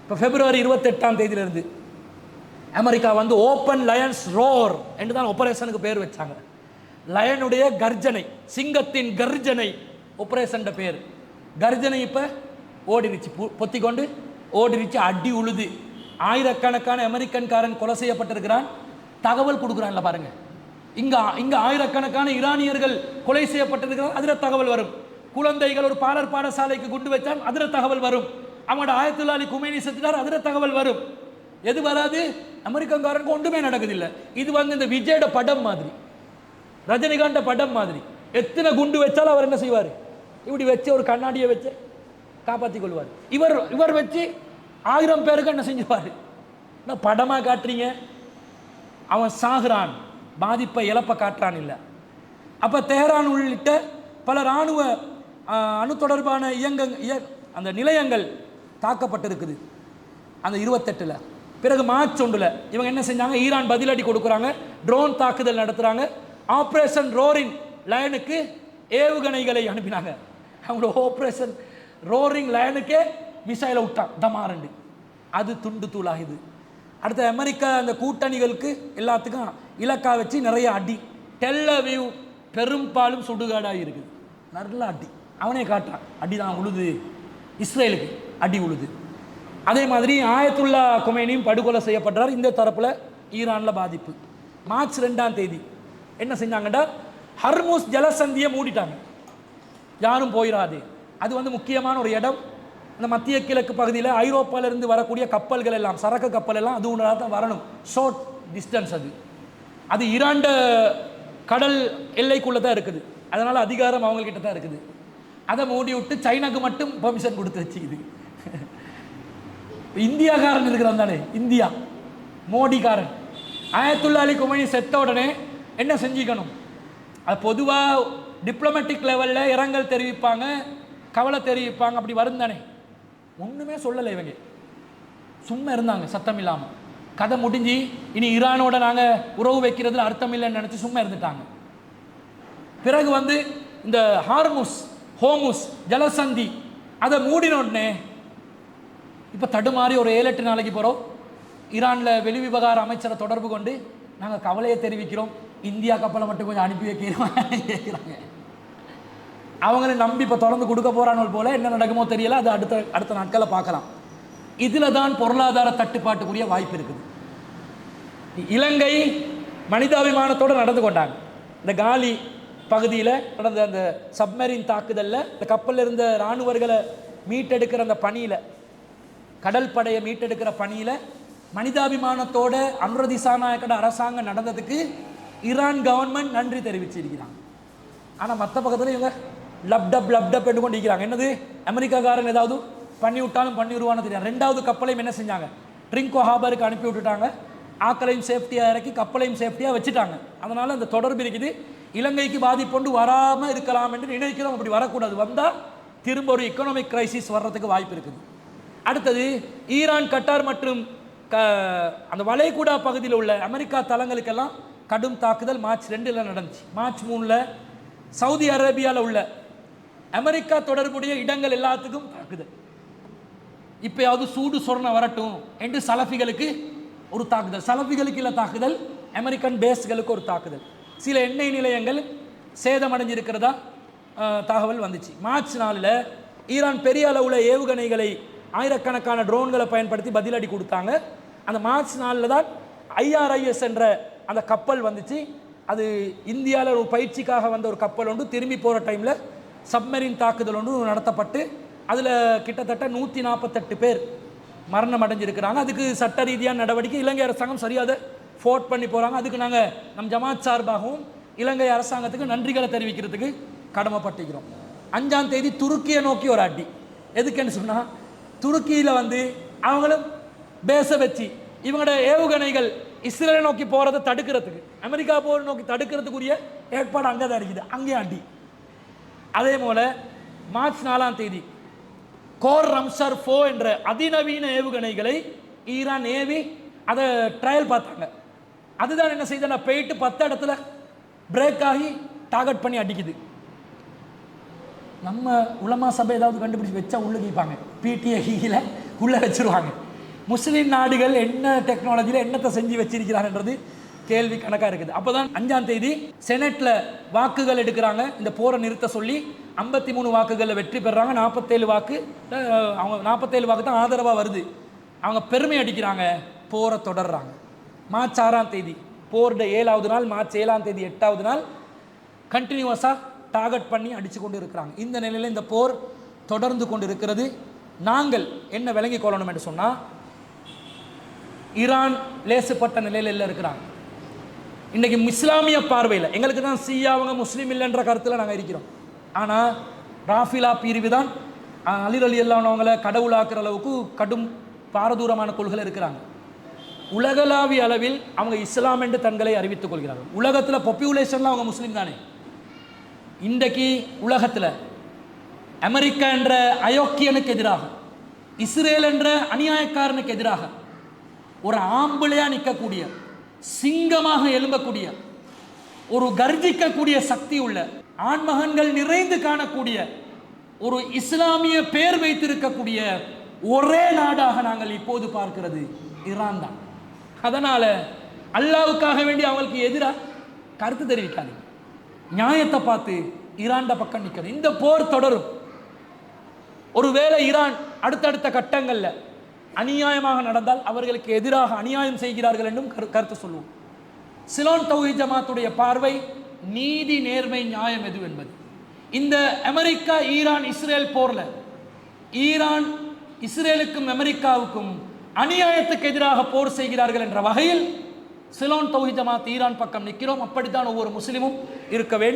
இப்போ February 28 America வந்து open Lions roar என்று தான் ஆபரேஷனுக்கு பேர் வச்சாங்க. லயனுடைய கர்ஜனை, சிங்கத்தின் கர்ஜனை ஆபரேஷன் பேர். கர்ஜனை இப்போ ஓடிருச்சு, பொத்தி கொண்டு ஓடிருச்சு, அடி உழுது. ஆயிரக்கணக்கான அமெரிக்கன்காரன் கொலை செய்யப்பட்டிருக்கிறான். தகவல் கொடுக்குறான்ல பாருங்க. இங்க ஆயிரக்கணக்கான ஈரானியர்கள் கொலை செய்யப்பட்டிருக்கிறான், அதில் தகவல் வரும். குழந்தைகள் ஒரு பாலர் பாடசாலைக்கு குண்டு வச்சான், அதில் தகவல் வரும். அவங்களோட ஆயத்துல்லா அலி குமேனி செத்துட்டார், அதில் தகவல் வரும். எது வராது? அமெரிக்கன்காரனுக்கு ஒன்றுமே நடக்குதில்லை. இது வந்து இந்த விஜயோட படம் மாதிரி, ரஜினிகாந்த படம் மாதிரி. எத்தனை குண்டு வச்சாலும் அவர் என்ன செய்வார்? இப்படி வச்சு ஒரு கண்ணாடியை வச்சு காப்பாற்றி கொள்வார். இவர் வச்சு 1000 பேருக்கு என்ன செஞ்சுவார்? நான் படமாக காட்டுறீங்க, அவன் சாகுறான், பாதிப்பை இழப்பை காட்டுறான் இல்லை. அப்போ தெஹரான் உள்ளிட்ட பல இராணுவ அணு தொடர்பான அந்த நிலையங்கள் தாக்கப்பட்டிருக்குது அந்த 28. பிறகு மார்ச் 1 இவங்க என்ன செஞ்சாங்க? ஈரான் பதிலடி கொடுக்குறாங்க, ட்ரோன் தாக்குதல் நடத்துகிறாங்க. ஆப்ரேஷன் ரோரிங் லயனுக்கு ஏவுகணைகளை அனுப்பினாங்க. அவங்களோட ஆப்ரேஷன் ரோரிங் லயனுக்கே மிசைலை விட்டான் தமாரண்டு, அது துண்டு தூளாகுது. அடுத்த அமெரிக்கா அந்த கூட்டணிகளுக்கு எல்லாத்துக்கும் இலக்கா வச்சு நிறைய அடி. டெல் அவீவ் பெரும்பாலும் சுடுகாடாக இருக்குது, நல்ல அடி. அவனே காட்டுறான், அடி தான் உழுது, இஸ்ரேலுக்கு அடி உழுது. அதே மாதிரி ஆயத்துல்லா குமேனியும் படுகொலை செய்யப்படுறார். இந்த தரப்பில் ஈரானில் பாதிப்பு. மார்ச் 2 என்ன செஞ்சாங்கடா? ஹர்முஸ் ஜலசந்தியை மூடிட்டாங்க, யாரும் போயிடாது. அது வந்து முக்கியமான ஒரு இடம். இந்த மத்திய கிழக்கு பகுதியில் ஐரோப்பாவிலிருந்து வரக்கூடிய கப்பல்கள் எல்லாம், சரக்கு கப்பல் எல்லாம் அது ஒன்றாக தான் வரணும். ஷார்ட் டிஸ்டன்ஸ் அது ஈரான் கடல் எல்லைக்குள்ளே தான் இருக்குது. அதனால் அதிகாரம் அவங்கக்கிட்ட தான் இருக்குது. அதை மூடி விட்டு சைனாக்கு மட்டும் பெர்மிஷன் கொடுத்து வச்சுக்குது. இந்தியாக்காரன் இருக்கிறான் தானே, இந்தியா மோடிக்காரன். ஆயத்துல்லா அலி குமேனி செத்த உடனே என்ன செஞ்சுக்கணும்? அது பொதுவாக டிப்ளமேட்டிக் லெவலில் இரங்கல் தெரிவிப்பாங்க, கவலை தெரிவிப்பாங்க, அப்படி வரும் தானே. ஒன்றுமே சொல்லலை இவங்க, சும்மா இருந்தாங்க சத்தம் இல்லாமல். கதை முடிஞ்சு இனி ஈரானோட நாங்கள் உறவு வைக்கிறதுல அர்த்தம் இல்லைன்னு நினச்சி சும்மா இருந்துட்டாங்க. பிறகு வந்து இந்த ஹோமுஸ் ஜலசந்தி அதை மூடின உடனே இப்போ தடுமாறி ஒரு 7-8 நாளைக்கு போகிறோம். ஈரானில் வெளிவிவகார அமைச்சரை தொடர்பு கொண்டு நாங்கள் கவலையை தெரிவிக்கிறோம், இந்தியா கப்பலை மட்டும் கொஞ்சம் அனுப்பி வைக்கிறாங்க. அவங்கள நம்பி இப்போ தொடர்ந்து கொடுக்க போகிறாங்க போல. என்ன நடக்குமோ தெரியல, அது அடுத்த நாட்களில் பார்க்கலாம். இதில் தான் பொருளாதார தட்டுப்பாட்டுக்குரிய வாய்ப்பு இருக்குது. இலங்கை மனிதாபிமானத்தோடு நடந்து கொண்டாங்க. இந்த காலி பகுதியில் நடந்த அந்த சப்மரீன் தாக்குதலில் இந்த கப்பலில் இருந்த இராணுவர்களை மீட்டெடுக்கிற அந்த பணியில், கடல் படையை மீட்டெடுக்கிற பணியில் மனிதாபிமானத்தோட அனுர திசாநாயக்கோட அரசாங்கம் நடந்ததுக்கு ஈரான் கவர்மெண்ட் நன்றி தெரிவிச்சிருக்கிறாங்க. ஆனால் மற்ற பக்கத்தில் இவங்க லப்டப் என்று கொண்டு இருக்கிறாங்க. என்னது? அமெரிக்காக்காரன் ஏதாவது பண்ணி விட்டாலும் பண்ணி விடுவான்னு தெரியாது. 2வது கப்பலையும் என்ன செஞ்சாங்க? ட்ரிங்கோ ஹார்பருக்கு அனுப்பி விட்டுட்டாங்க. ஆக்களையும் சேஃப்டியாக இறக்கி கப்பலையும் சேஃப்டியாக வச்சுட்டாங்க. அதனால் அந்த தொடர்பு இருக்குது. இலங்கைக்கு பாதிப்பொண்டு வராமல் இருக்கலாம் என்று நினைக்கிறோம். அப்படி வரக்கூடாது. வந்தால் திரும்ப ஒரு எக்கனாமிக் கிரைசிஸ் வர்றதுக்கு வாய்ப்பு இருக்குது. அடுத்தது ஈரான், கட்டார் மற்றும் அந்த வளைகுடா பகுதியில் உள்ள அமெரிக்கா தளங்களுக்கெல்லாம் கடும் தாக்குதல் மார்ச் 2 நடந்துச்சு. மார்ச் 3 சவுதி அரேபியாவில் உள்ள அமெரிக்கா தொடர்புடைய இடங்கள் எல்லாத்துக்கும் தாக்குதல். இப்போயாவது சூடு சொரண வரட்டும் என்று சலஃபிகளுக்கு ஒரு தாக்குதல், சலஃபிகளுக்கு இல்லை தாக்குதல், அமெரிக்கன் பேஸ்களுக்கு ஒரு தாக்குதல். சில எண்ணெய் நிலையங்கள் சேதமடைஞ்சிருக்கிறதா தகவல் வந்துச்சு. மார்ச் 4 ஈரான் பெரிய அளவுள்ள ஏவுகணைகளை, ஆயிரக்கணக்கான ட்ரோன்களை பயன்படுத்தி பதிலடி கொடுத்தாங்க. அந்த மார்ச் 4 தான் IRIS என்ற அந்த கப்பல் வந்துச்சு. அது இந்தியாவில் ஒரு பயிற்சிக்காக வந்த ஒரு கப்பல் ஒன்று திரும்பி போகிற டைமில் சப்மரீன் தாக்குதல் ஒன்று நடத்தப்பட்டு அதில் கிட்டத்தட்ட 148 பேர் மரணம் அடைஞ்சிருக்கிறாங்க. அதுக்கு சட்ட ரீதியான நடவடிக்கை இலங்கை அரசாங்கம் சரியாக ஃபோர்ட் பண்ணி போகிறாங்க. அதுக்கு நாங்கள் நம் ஜமாத் சார்பாகவும் இலங்கை அரசாங்கத்துக்கு நன்றிகளை தெரிவிக்கிறதுக்கு கடமைப்பட்டுக்கிறோம். 5 துருக்கியை நோக்கி ஒரு அடி. எதுக்குன்னு சொன்னால், துருக்கியில் வந்து அவங்களும் பேச வச்சு இவங்களோட ஏவுகணைகள் இஸ்ரேலை நோக்கி போகிறத தடுக்கிறதுக்கு, அமெரிக்கா போரை நோக்கி தடுக்கிறதுக்குரிய ஏற்பாடு அங்கே தான் இருக்குது. அங்கேயும் அடி. அதே போல் மார்ச் 4 கோர் ரம்சர் 4 என்ற அதிநவீன ஏவுகணைகளை ஈரான் ஏவி அதை ட்ரையல் பார்த்தாங்க. அதுதான் என்ன செய்த போயிட்டு 10 இடத்துல பிரேக் ஆகி டார்கெட் பண்ணி அடிக்குது. நம்ம உலமா சபை ஏதாவது கண்டுபிடிச்சி வச்சா உள்ள கேட்பாங்க, PTAல உள்ளே வச்சிருவாங்க. முஸ்லீம் நாடுகள் என்ன டெக்னாலஜியில் என்னத்தை செஞ்சு வச்சிருக்கிறாங்கன்றது கேள்வி கணக்காக இருக்குது. அப்போ தான் 5ஆம் தேதி செனட்டில் வாக்குகள் எடுக்கிறாங்க, இந்த போரை நிறுத்த சொல்லி 53 வாக்குகளில் வெற்றி பெறாங்க. 47 வாக்கு அவங்க 47 வாக்கு தான் ஆதரவாக வருது. அவங்க பெருமை அடிக்கிறாங்க, போரை தொடர்றாங்க. மார்ச் 6ஆம் தேதி போர்ட 7வது நாள், மார்ச் 7ஆம் தேதி 8வது நாள் கண்டினியூஸாக டார்கெட் பண்ணி அடித்து கொண்டு இருக்கிறாங்க. இந்த நிலையில் இந்த போர் தொடர்ந்து கொண்டு இருக்கிறது. நாங்கள் என்ன விளங்கி கொள்ளணும் என்று சொன்னால், ஈரான் லேசுப்பட்ட நிலையில் இருக்கிறாங்க. இன்றைக்கி இஸ்லாமிய பார்வையில் எங்களுக்கு தான் அவங்க முஸ்லீம் இல்லைன்ற கருத்தில் நாங்கள் இருக்கிறோம். ஆனால் ராஃபிலா பிரிவு தான் அலி ரலியல்லாஹு கடவுளாக்குற அளவுக்கு கடும் பாரதூரமான கொள்கை இருக்கிறாங்க. உலகளாவிய அளவில் அவங்க இஸ்லாம் என்று தங்களை அறிவித்துக் கொள்கிறார்கள். உலகத்தில் பாப்புலேஷன்லாம் அவங்க முஸ்லீம் தானே. இன்றைக்கு உலகத்தில் அமெரிக்கா என்ற அயோக்கியனுக்கு எதிராக, இஸ்ரேல் என்ற அநியாயக்காரனுக்கு எதிராக ஒரு ஆம்பளையாக நிற்கக்கூடிய, சிங்கமாக எழும்பக்கூடிய, ஒரு கர்ஜிக்கக்கூடிய சக்தி உள்ள ஆண்மகன்கள் நிறைந்து காணக்கூடிய ஒரு இஸ்லாமிய பேர் வைத்திருக்கக்கூடிய ஒரே நாடாக நாங்கள் இப்போது பார்க்கிறது ஈரான் தான். அதனால் அல்லாவுக்காக வேண்டி அவங்களுக்கு எதிராக கருத்து தெரிவிக்காது, நியாயத்தை பார்த்து ஈரான் பக்கம் நிற்கணும். இந்த போர் தொடரும். ஒருவேளை ஈரான் அடுத்தடுத்த கட்டங்களில் அநியாயமாக நடந்தால் அவர்களுக்கு எதிராக அநியாயம் செய்கிறார்கள் என்றும் கருத்து சொல்லுவோம். சிலோன் தௌஹீத் ஜமாத்துடைய பார்வை நீதி, நேர்மை, நியாயம் எது என்பது. இந்த அமெரிக்கா ஈரான் இஸ்ரேல் போர்ல ஈரான் இஸ்ரேலுக்கும் அமெரிக்காவுக்கும் அநியாயத்துக்கு எதிராக போர் செய்கிறார்கள் என்ற வகையில் சிலோன் தௌஹீத் ஜமாத் ஈரான் பக்கம் நிற்கிறோம். அப்படித்தான் ஒவ்வொரு முஸ்லிமும் இருக்க வேண்டும்.